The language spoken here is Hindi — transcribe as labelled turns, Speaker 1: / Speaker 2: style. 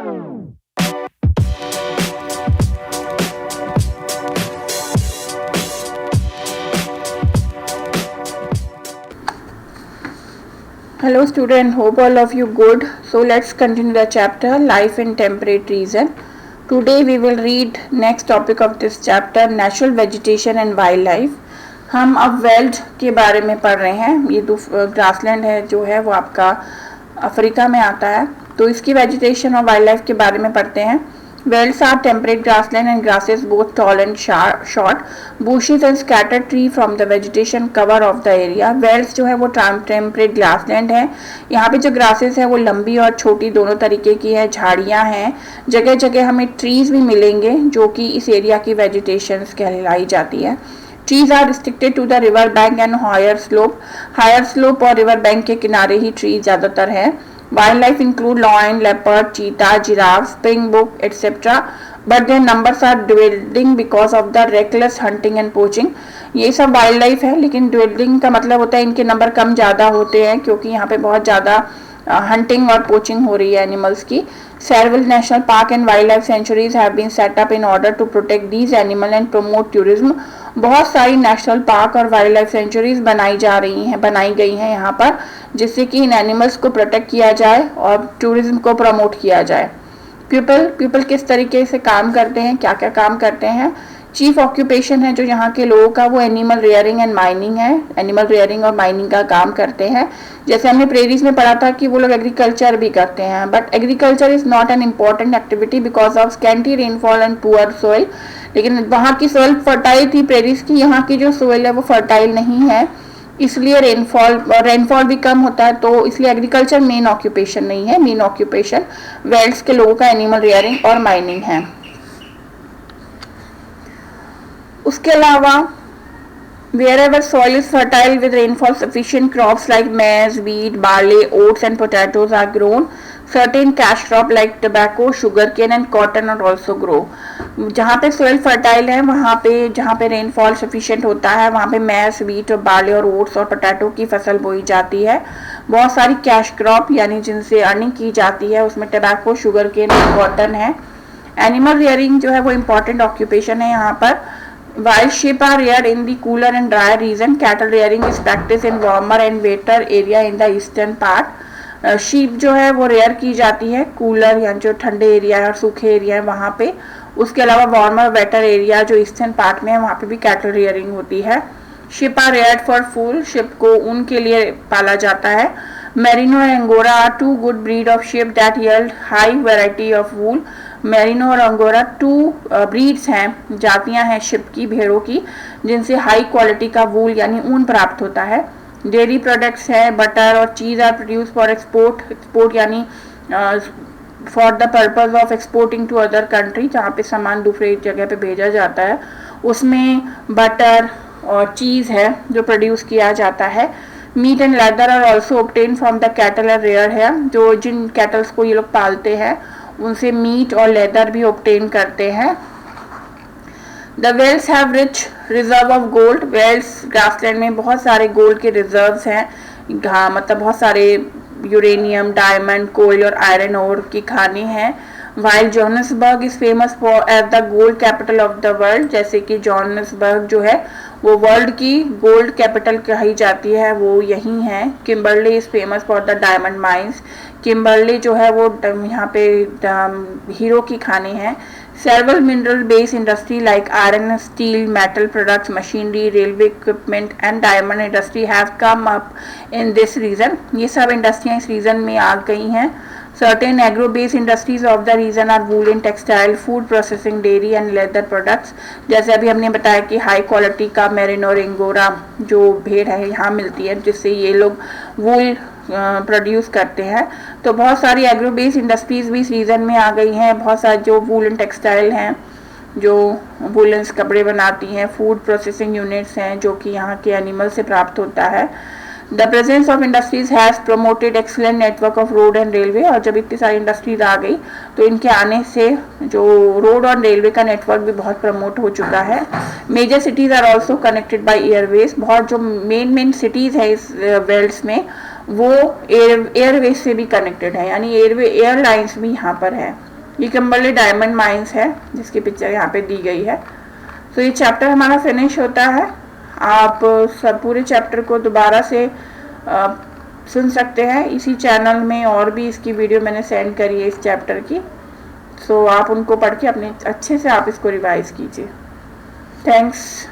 Speaker 1: Hello student, hope all of you good. So let's continue the chapter Life in Temperate Region. Today we will read next topic of this chapter Natural Vegetation and Wildlife. हम अब वेल्ड के बारे में पढ़ रहे हैं. ये ग्रासलैंड है जो है वो आपका अफ्रीका में आता है. तो इसकी वेजिटेशन और वाइल्ड लाइफ के बारे में पढ़ते हैं. Velds are temperate grassland and grasses both tall and short. Bushes and scattered tree from the vegetation cover of the area. Velds जो है वो temperate grassland है. यहाँ पे जो grasses है वो लंबी और छोटी दोनों तरीके की है. झाड़ियाँ हैं. जगह जगह हमें trees भी मिलेंगे जो कि इस एरिया की vegetation कहलाई जाती है. Trees are restricted to the river bank and higher slope. Higher slope और river bank के किनारे ही trees ज़्यादातर है. Wildlife include lion, leopard, cheetah, giraffe, springbok, etc. But their numbers are dwindling because of the reckless hunting and poaching. ये सब वाइल्ड लाइफ है, लेकिन dwindling का मतलब होता है इनके नंबर कम ज़्यादा होते हैं क्योंकि यहाँ पे बहुत ज़्यादा hunting और poaching हो रही है animals की. Several national park and wildlife sanctuaries have been set up in order to protect these animals and promote tourism. बहुत सारी नेशनल पार्क और वाइल्ड लाइफ सेंचुरीज बनाई गई हैं यहाँ पर, जिससे कि इन एनिमल्स को प्रोटेक्ट किया जाए और टूरिज्म को प्रमोट किया जाए. पीपल किस तरीके से काम करते हैं, क्या क्या काम करते हैं. चीफ ऑक्यूपेशन है जो यहाँ के लोगों का वो एनिमल रेयरिंग एंड माइनिंग है. एनिमल रेयरिंग और माइनिंग का काम करते हैं. जैसे हमने प्रेरीज में पढ़ा था कि वो लोग एग्रीकल्चर भी करते हैं, but agriculture is not an important activity because of scanty rainfall and poor soil. लेकिन वहाँ की सोइल फर्टाइल थी प्रेरीज की, यहाँ की जो सोइल है वो फर्टाइल नहीं है, इसलिए रेनफॉल भी कम होता है. तो इसलिए एग्रीकल्चर मेन ऑक्यूपेशन नहीं है. मेन ऑक्यूपेशन वेल्ड्स के लोगों का एनिमल रेयरिंग और माइनिंग है. उसके अलावा wherever soil is fertile with rainfall sufficient, crops like maize, wheat, barley, oats and potatoes are grown. Certain cash crop like tobacco, sugarcane and cotton are also grow. जहाँ पे soil fertile है वहाँ पे जहाँ पे rainfall sufficient होता है वहाँ पे maize, wheat और barley और oats और potato की फसल बोई जाती है. बहुत सारी cash crop यानी जिनसे अर्निंग की जाती है उसमें tobacco, sugarcane और cotton है. Animal rearing जो है वो important occupation है यहाँ पर. Wild sheep are reared in the cooler and drier region. Cattle rearing is practiced in warmer and wetter area in the eastern part. Sheep जो है वो रेयर की जाती है कूलर या जो ठंडे एरिया है और सूखे एरिया है वहाँ पे. उसके अलावा वार्मर वेटर एरिया जो ईस्टर्न पार्ट में है वहाँ पे भी कैटल रेयरिंग होती है. Sheep are reared for wool. Sheep को ऊन के लिए पाला जाता है. Merino and angora are two good breed of sheep that yield high variety of wool. Merino और अंगोरा टू ब्रीड्स हैं, जातियां हैं शिप की, भेड़ों की, जिनसे हाई क्वालिटी का वूल यानी ऊन प्राप्त होता है. डेयरी प्रोडक्ट्स है. बटर और cheese are produce for export यानी for the purpose of exporting to other country. जहाँ पे सामान दूसरी जगह पे भेजा जाता है उसमें बटर और चीज़ है जो प्रोड्यूस किया जाता है. Meat and leather are also obtain from the cattle और रेयर है. जो जिन कैटल्स को ये लोग पालते हैं उनसे मीट और लेदर भी ऑब्टेन करते हैं. The velds have rich reserve of gold. Velds grassland में बहुत सारे गोल्ड के रिजर्व्स हैं. मतलब बहुत सारे यूरेनियम, डायमंड, कोयल और आयरन ओर की खाने हैं. While Johannesburg is famous for as the gold capital of the world. जैसे कि जोहान्सबर्ग जो है वो वर्ल्ड की गोल्ड कैपिटल कही जाती है, वो यही है. Kimberley is famous for the diamond mines. Kimberley जो है वो यहाँ पे हीरो की खाने हैं. Several mineral-based industry like iron, steel, metal products, machinery, railway equipment and diamond industry have come up in this region. ये सब इंडस्ट्रियाँ इस रीजन में आ गई हैं. Certain agro-based industries of the region are woolen, textile, food processing, dairy and leather products. जैसे अभी हमने बताया कि हाई क्वालिटी का मेरिनो और अंगोरा जो भेड़ है यहाँ मिलती है, जिससे ये लोग वूल प्रोड्यूस करते हैं. तो बहुत सारी एग्रो बेस्ड इंडस्ट्रीज भी इस रीजन में आ गई हैं. बहुत सारे जो वूलन टेक्सटाइल हैं, जो वूलन्स कपड़े बनाती हैं. फूड प्रोसेसिंग यूनिट्स हैं जो कि यहाँ के एनिमल से प्राप्त होता है. The presence of industries has promoted excellent network of road and railway. और जब इतनी सारी इंडस्ट्रीज आ गई तो इनके आने से जो रोड और रेलवे का नेटवर्क भी बहुत प्रमोट हो चुका है. Major cities are also connected by airways. बहुत जो मेन सिटीज़ है इस वेल्ड्स में वो एयरवेज से भी कनेक्टेड है, यानी एयरलाइंस भी यहाँ पर है. ये किम्बरली डायमंड माइंस है जिसकी पिक्चर यहाँ पे दी गई है। तो ये चैप्टर हमारा फिनिश होता है। आप सब पूरे चैप्टर को दोबारा से सुन सकते हैं इसी चैनल में, और भी इसकी वीडियो मैंने सेंड करी है इस चैप्टर की। सो आप उनको पढ़ के अपने अच्छे से आप इसको रिवाइज कीजिए। थैंक्स।